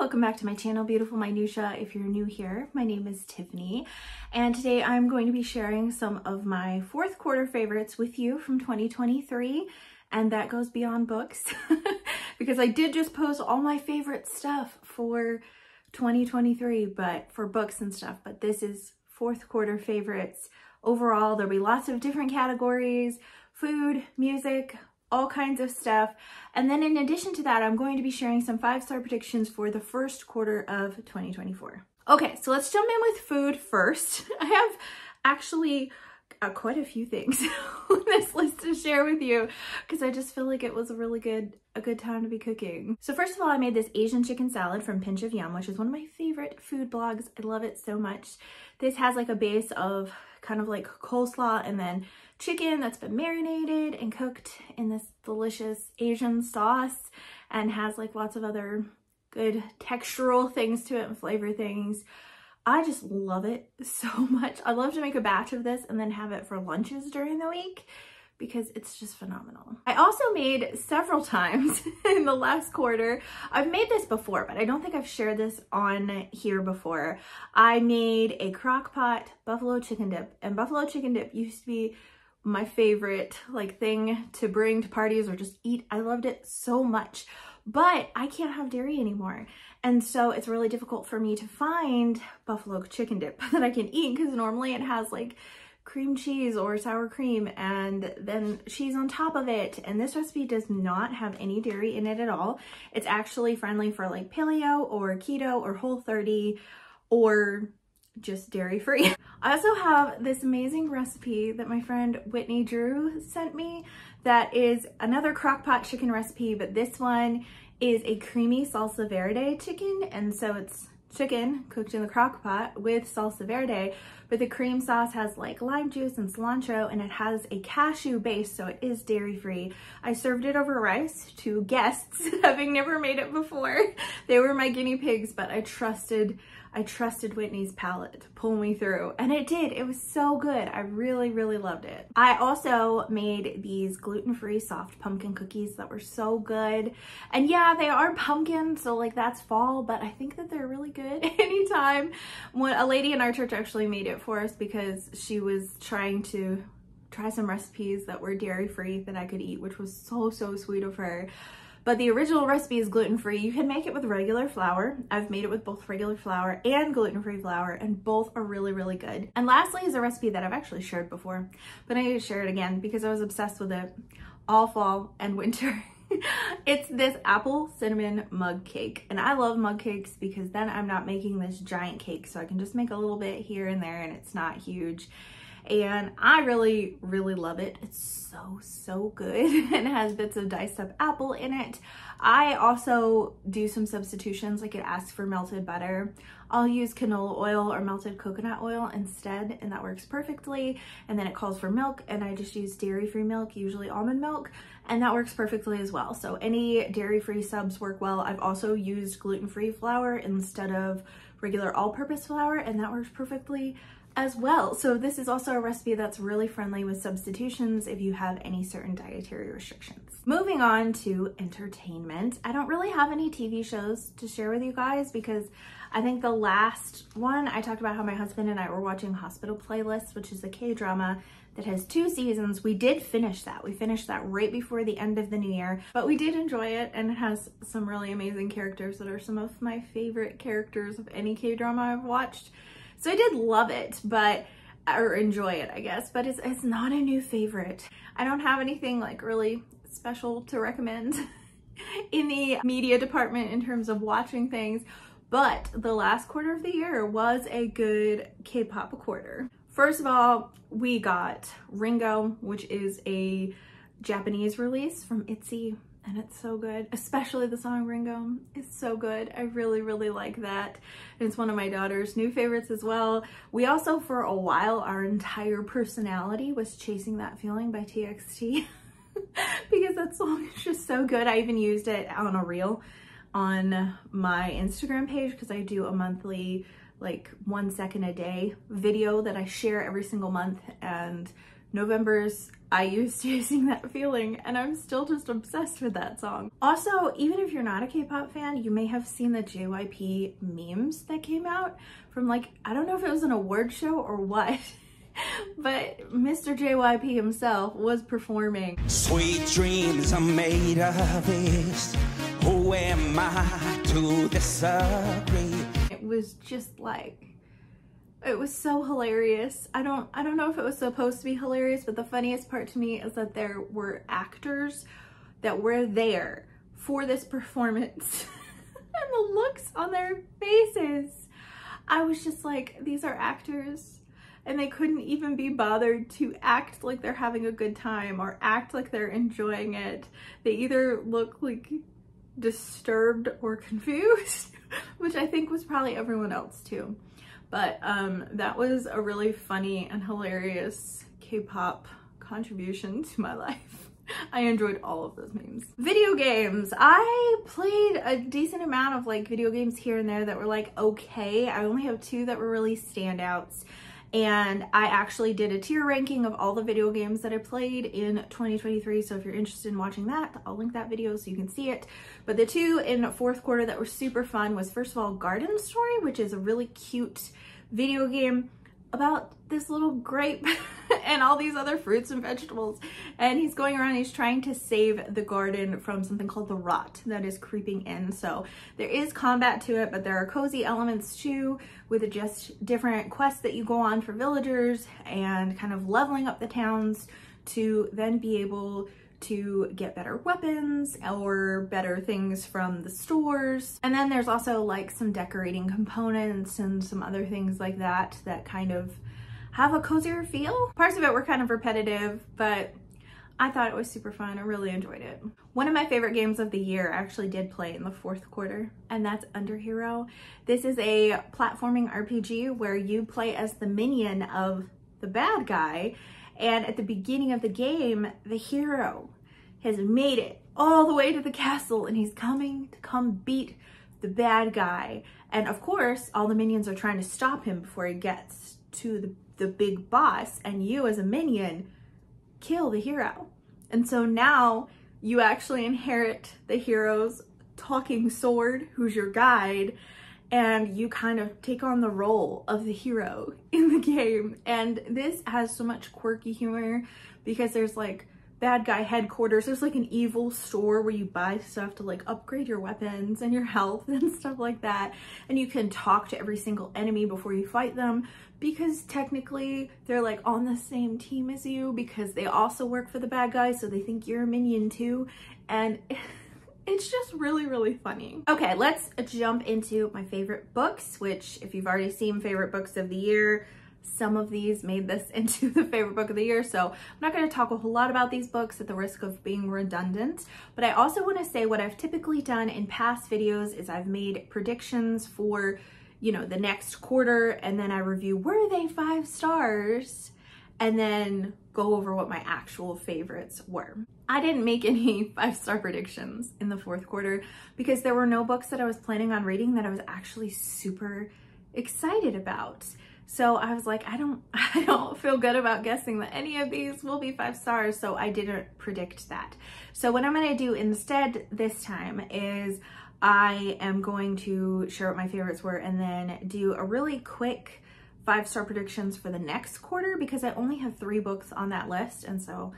welcome back to my channel, beautiful minutia. If you're new here, my name is Tiffany, and today I'm going to be sharing some of my fourth quarter favorites with you from 2023, and that goes beyond books because I did just post all my favorite stuff for 2023, but for books and stuff, but this is fourth quarter favorites. Overall, there'll be lots of different categories: food, music, all kinds of stuff. And then in addition to that, I'm going to be sharing some 5-star predictions for the first quarter of 2024. Okay, so let's jump in with food first. I have actually quite a few things on this list to share with you because I just feel like it was a good time to be cooking. So first of all, I made this Asian chicken salad from Pinch of Yum, which is one of my favorite food blogs. I love it so much. This has like a base of kind of like coleslaw and then chicken that's been marinated and cooked in this delicious Asian sauce, and has like lots of other good textural things to it and flavor things. I just love it so much. I love to make a batch of this and then have it for lunches during the week because it's just phenomenal. I also made several times in the last quarter. I've made this before, but I don't think I've shared this on here before. I made a crock pot buffalo chicken dip, and buffalo chicken dip used to be my favorite like thing to bring to parties or just eat. I loved it so much, but I can't have dairy anymore. And so it's really difficult for me to find buffalo chicken dip that I can eat because normally it has like cream cheese or sour cream and then cheese on top of it. And this recipe does not have any dairy in it at all. It's actually friendly for like paleo or keto or Whole30 or just dairy free. I also have this amazing recipe that my friend Whitney Drew sent me that is another crockpot chicken recipe, but this one is a creamy salsa verde chicken, and so it's chicken cooked in the crock pot with salsa verde, but the cream sauce has like lime juice and cilantro, and it has a cashew base, so it is dairy free. I served it over rice to guests having never made it before. They were my guinea pigs, but I trusted Whitney's palate to pull me through, and it did. It was so good. I really loved it. I also made these gluten-free soft pumpkin cookies that were so good. And yeah, they are pumpkin, so like that's fall, but I think that they're really good anytime. A lady in our church actually made it for us because she was trying to try some recipes that were dairy-free that I could eat, which was so sweet of her. But the original recipe is gluten-free. You can make it with regular flour. I've made it with both regular flour and gluten-free flour, and both are really good. And lastly is a recipe that I've actually shared before, but I need to share it again because I was obsessed with it all fall and winter. It's this apple cinnamon mug cake. And I love mug cakes because then I'm not making this giant cake, so I can just make a little bit here and there and it's not huge. And I really love it. It's so good and it has bits of diced up apple in it. I also do some substitutions, like it asks for melted butter. I'll use canola oil or melted coconut oil instead, and that works perfectly. And then it calls for milk, and I just use dairy-free milk, usually almond milk, and that works perfectly as well. So any dairy-free subs work well. I've also used gluten-free flour instead of regular all-purpose flour, and that works perfectly as well. So this is also a recipe that's really friendly with substitutions if you have any certain dietary restrictions. Moving on to entertainment. I don't really have any TV shows to share with you guys because I think the last one I talked about how my husband and I were watching Hospital Playlist, which is a K-drama that has 2 seasons. We did finish that. We finished that right before the end of the new year, but we did enjoy it, and it has some really amazing characters that are some of my favorite characters of any K-drama I've watched. So I did love it, or enjoy it, I guess, but it's not a new favorite. I don't have anything like really special to recommend in the media department in terms of watching things, but the last quarter of the year was a good K-pop quarter. First of all, we got Ringo, which is a Japanese release from ITZY, and it's so good, especially the song Ringo. It's so good. I really like that. It's one of my daughter's new favorites as well. We also, for a while, our entire personality was Chasing That Feeling by TXT because that song is just so good. I even used it on a reel on my Instagram page because I do a monthly like 1 second a day video that I share every single month, and Novembers I used to sing that feeling, and I'm still just obsessed with that song. Also, even if you're not a K-pop fan, you may have seen the JYP memes that came out from, like, I don't know if it was an award show or what, but Mr. JYP himself was performing. Sweet dreams are made of this. Who am I to disagree? It was just like, it was so hilarious. I don't know if it was supposed to be hilarious, but the funniest part to me is that there were actors that were there for this performance and the looks on their faces. I was just like, these are actors, and they couldn't even be bothered to act like they're having a good time or act like they're enjoying it. They either look like disturbed or confused, which I think was probably everyone else too. But that was a really funny and hilarious K-pop contribution to my life. I enjoyed all of those memes. Video games. I played a decent amount of like video games here and there that were like okay. I only have 2 that were really standouts. And I actually did a tier ranking of all the video games that I played in 2023. So if you're interested in watching that, I'll link that video so you can see it. But the 2 in fourth quarter that were super fun was, first of all, Garden Story, which is a really cute video game about this little grape and all these other fruits and vegetables. And he's going around, he's trying to save the garden from something called the rot that is creeping in. So there is combat to it, but there are cozy elements too, with just different quests that you go on for villagers and kind of leveling up the towns to then be able to get better weapons or better things from the stores. And then there's also like some decorating components and some other things like that that kind of have a cozier feel. Parts of it were kind of repetitive, but I thought it was super fun. I really enjoyed it. One of my favorite games of the year I actually did play in the fourth quarter, and that's Underhero. This is a platforming RPG where you play as the minion of the bad guy. And at the beginning of the game, the hero has made it all the way to the castle, and he's coming to come beat the bad guy. And of course, all the minions are trying to stop him before he gets to the big boss, and you as a minion kill the hero. And so now you actually inherit the hero's talking sword, who's your guide, and you kind of take on the role of the hero in the game. And this has so much quirky humor because there's like bad guy headquarters. There's like an evil store where you buy stuff to like upgrade your weapons and your health and stuff like that. And you can talk to every single enemy before you fight them, because technically they're like on the same team as you because they also work for the bad guy, so they think you're a minion too. And it's just really, really funny. Okay, let's jump into my favorite books, which if you've already seen favorite books of the year, some of these made this into the favorite book of the year. So I'm not gonna talk a whole lot about these books at the risk of being redundant, but I also wanna say what I've typically done in past videos is I've made predictions for, you know, the next quarter, and then I review, were they 5 stars? And then go over what my actual favorites were. I didn't make any 5-star predictions in the fourth quarter because there were no books that I was planning on reading that I was actually super excited about. So I was like, I don't feel good about guessing that any of these will be 5 stars, so I didn't predict that. So what I'm gonna do instead this time is I am going to share what my favorites were and then do a really quick 5-star predictions for the next quarter, because I only have 3 books on that list, and so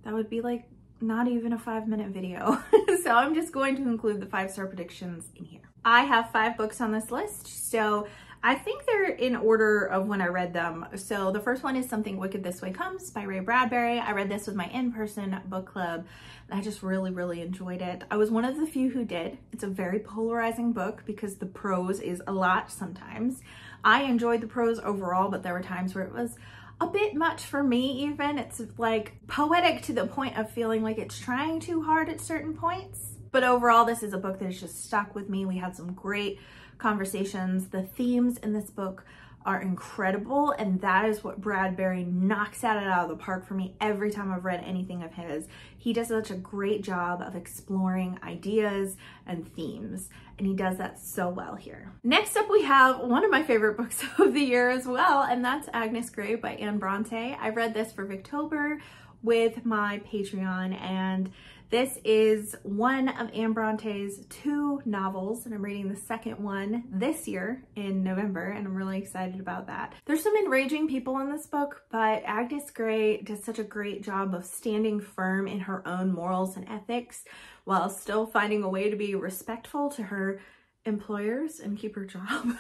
that would be like not even a 5-minute video. So I'm just going to include the 5-star predictions in here. I have 5 books on this list, so I think they're in order of when I read them. So the first one is Something Wicked This Way Comes by Ray Bradbury. I read this with my in-person book club, and I just really, really enjoyed it. I was one of the few who did. It's a very polarizing book because the prose is a lot sometimes. I enjoyed the prose overall, but there were times where it was a bit much for me even. It's like poetic to the point of feeling like it's trying too hard at certain points. But overall, this is a book that has just stuck with me. We had some great conversations. The themes in this book are incredible, and that is what Bradbury knocks it out of the park for me every time I've read anything of his. He does such a great job of exploring ideas and themes, and he does that so well here. Next up, we have one of my favorite books of the year as well, and that's Agnes Grey by Anne Bronte. I read this for Victober with my Patreon, and this is one of Anne Bronte's 2 novels, and I'm reading the second one this year in November, and I'm really excited about that. There's some enraging people in this book, but Agnes Grey does such a great job of standing firm in her own morals and ethics while still finding a way to be respectful to her employers and keep her job.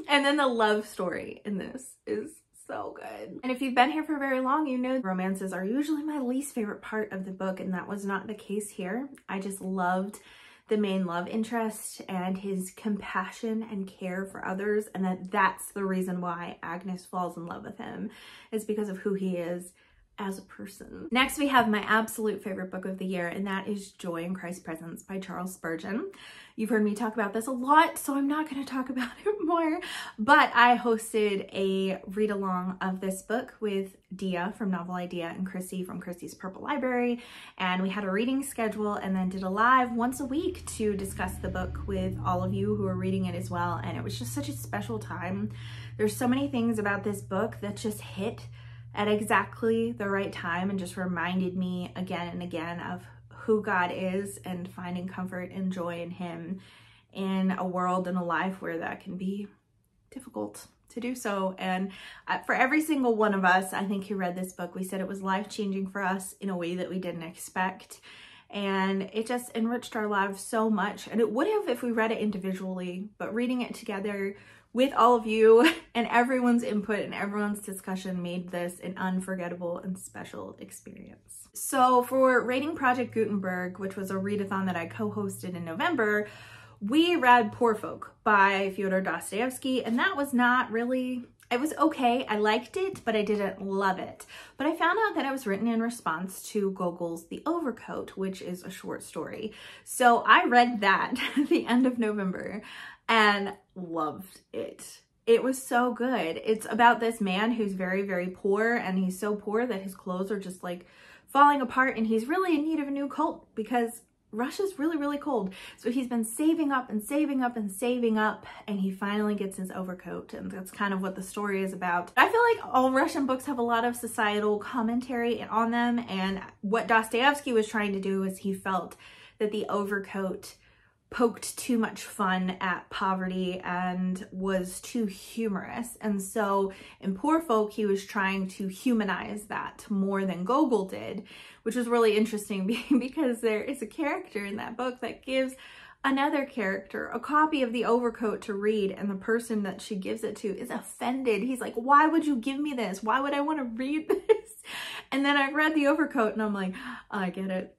And then the love story in this is so good. And if you've been here for very long, you know romances are usually my least favorite part of the book, and that was not the case here. I just loved the main love interest and his compassion and care for others, and that's the reason why Agnes falls in love with him, is because of who he is as a person. Next, we have my absolute favorite book of the year, and that is Joy in Christ's Presence by Charles Spurgeon. You've heard me talk about this a lot, so I'm not going to talk about it more, but I hosted a read-along of this book with Dia from Novel Idea and Chrissy from Chrissy's Purple Library, and we had a reading schedule and then did a live once a week to discuss the book with all of you who are reading it as well, and it was just such a special time. There's so many things about this book that just hit at exactly the right time and just reminded me again and again of who God is and finding comfort and joy in him in a world and a life where that can be difficult to do so. And for every single one of us, I think, who read this book, we said it was life-changing for us in a way that we didn't expect. And it just enriched our lives so much. And it would have if we read it individually, but reading it together with all of you and everyone's input and everyone's discussion made this an unforgettable and special experience. So for Rating Project Gutenberg, which was a readathon that I co-hosted in November, we read Poor Folk by Fyodor Dostoevsky, and that was not really, it was okay. I liked it, but I didn't love it. But I found out that it was written in response to Gogol's The Overcoat, which is a short story. So I read that at the end of November and loved it. It was so good. It's about this man who's very, very poor, and he's so poor that his clothes are just like falling apart, and he's really in need of a new coat because Russia's really, really cold. So he's been saving up and saving up and saving up, and he finally gets his overcoat, and that's kind of what the story is about. I feel like all Russian books have a lot of societal commentary on them, and what Dostoevsky was trying to do is he felt that the overcoat poked too much fun at poverty and was too humorous. And so in Poor Folk, he was trying to humanize that more than Gogol did, which was really interesting because there is a character in that book that gives another character a copy of the overcoat to read, and the person that she gives it to is offended. He's like, why would you give me this? Why would I want to read this? And then I read the overcoat and I'm like, I get it.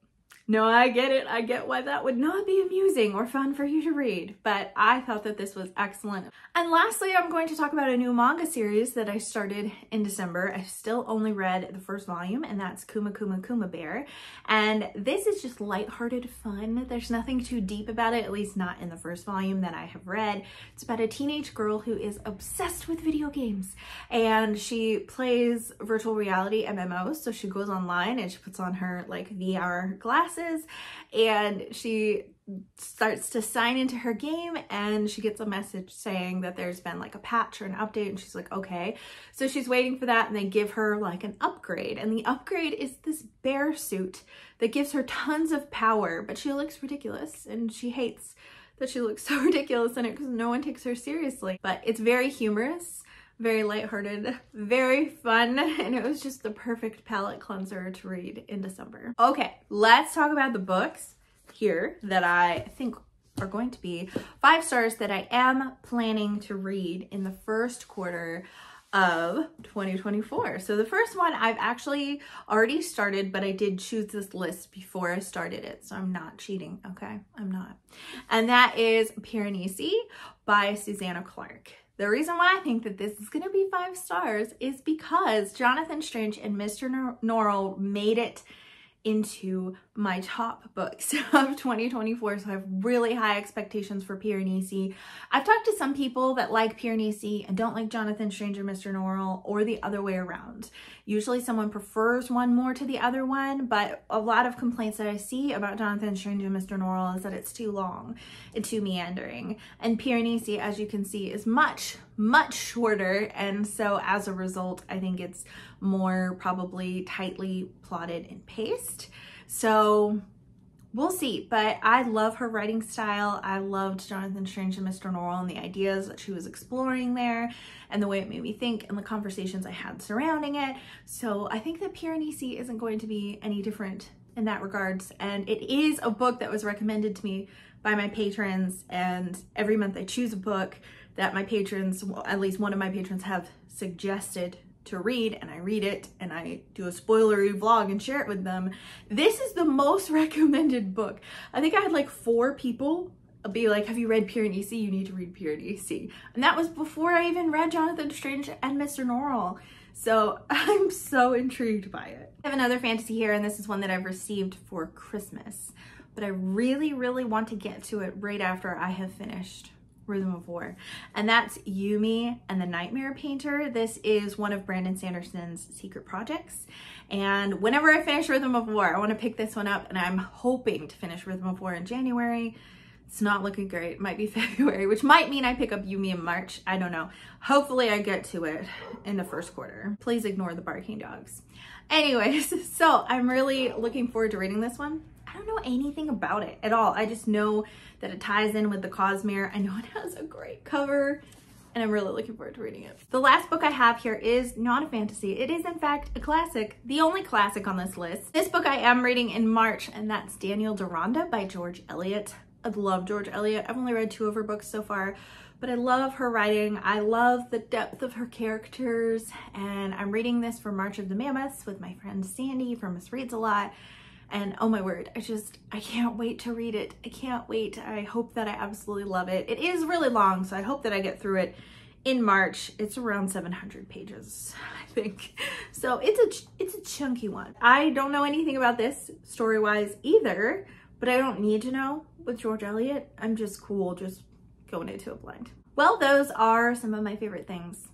No, I get it. I get why that would not be amusing or fun for you to read, but I thought that this was excellent. And lastly, I'm going to talk about a new manga series that I started in December. I still only read the first volume, and that's Kuma Kuma Kuma Bear. And this is just lighthearted fun. There's nothing too deep about it, at least not in the first volume that I have read. It's about a teenage girl who is obsessed with video games, and she plays virtual reality MMOs. So she goes online and she puts on her like VR glasses, and she starts to sign into her game, and she gets a message saying that there's been like a patch or an update, and she's like, okay. So she's waiting for that, and they give her like an upgrade, and the upgrade is this bear suit that gives her tons of power, but she looks ridiculous, and she hates that she looks so ridiculous in it because no one takes her seriously. But it's very humorous, very lighthearted, very fun, and it was just the perfect palate cleanser to read in December. Okay, let's talk about the books here that I think are going to be 5 stars that I am planning to read in the first quarter of 2024. So the first one I've actually already started, but I did choose this list before I started it, so I'm not cheating, okay? I'm not. And that is Piranesi by Susanna Clark. The reason why I think that this is going to be 5 stars is because Jonathan Strange and Mr. Norrell made it into my top books of 2024, so I have really high expectations for Piranesi. I've talked to some people that like Piranesi and don't like Jonathan Strange and Mr. Norrell, or the other way around. Usually someone prefers one more to the other one, but a lot of complaints that I see about Jonathan Strange and Mr. Norrell is that it's too long and too meandering. And Piranesi, as you can see, is much shorter, and so as a result, I think it's more probably tightly plotted and paced. So we'll see, but I love her writing style. I loved Jonathan Strange and Mr. Norrell and the ideas that she was exploring there and the way it made me think and the conversations I had surrounding it. So I think that Piranesi isn't going to be any different in that regards, and it is a book that was recommended to me by my patrons, and every month I choose a book that my patrons, well, at least one of my patrons, have suggested to read, and I read it and I do a spoilery vlog and share it with them. This is the most recommended book. I think I had like 4 people be like, have you read Piranesi? You need to read Piranesi. And that was before I even read Jonathan Strange and Mr. Norrell. So I'm so intrigued by it. I have another fantasy here, and this is one that I've received for Christmas, but I really want to get to it right after I have finished Rhythm of War, and that's Yumi and the Nightmare Painter. This is one of Brandon Sanderson's secret projects, and whenever I finish Rhythm of War, I want to pick this one up, and I'm hoping to finish Rhythm of War in January. It's not looking great. It might be February, which might mean I pick up Yumi in March. I don't know. Hopefully I get to it in the first quarter. Please ignore the barking dogs. Anyways, so I'm really looking forward to reading this one. I don't know anything about it at all. I just know that it ties in with the Cosmere. I know it has a great cover, and I'm really looking forward to reading it. The last book I have here is not a fantasy. It is in fact a classic, the only classic on this list. This book I am reading in March, and that's Daniel Deronda by George Eliot. I love George Eliot. I've only read 2 of her books so far, but I love her writing. I love the depth of her characters, and I'm reading this for March of the Mammoths with my friend Sandy from Miss Reads a Lot. And oh my word, I can't wait to read it. I can't wait. I hope that I absolutely love it. It is really long, so I hope that I get through it in March. It's around 700 pages, I think. So it's a chunky one. I don't know anything about this story-wise either, but I don't need to know with George Eliot. I'm just cool just going into it blind. Well, those are some of my favorite things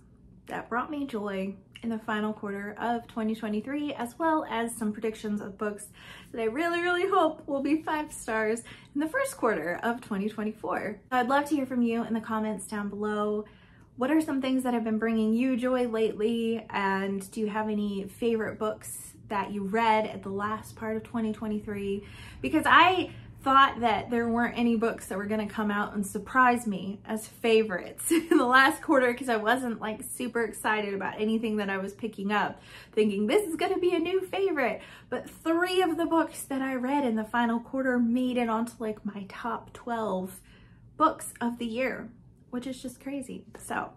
that brought me joy in the final quarter of 2023, as well as some predictions of books that I really hope will be 5 stars in the first quarter of 2024. I'd love to hear from you in the comments down below. What are some things that have been bringing you joy lately? And do you have any favorite books that you read at the last part of 2023? Because I thought that there weren't any books that were gonna come out and surprise me as favorites in the last quarter, because I wasn't like super excited about anything that I was picking up, thinking this is gonna be a new favorite. But 3 of the books that I read in the final quarter made it onto like my top 12 books of the year, which is just crazy. So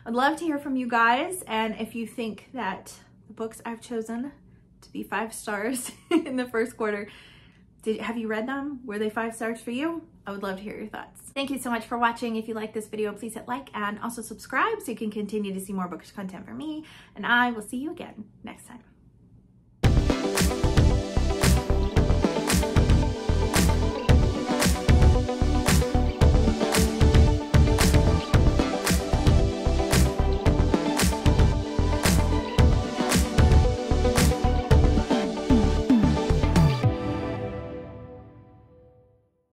I'd love to hear from you guys, and if you think that the books I've chosen to be 5 stars in the first quarter, have you read them? Were they 5 stars for you? I would love to hear your thoughts. Thank you so much for watching. If you like this video, please hit like and also subscribe so you can continue to see more bookish content from me, and I will see you again next time.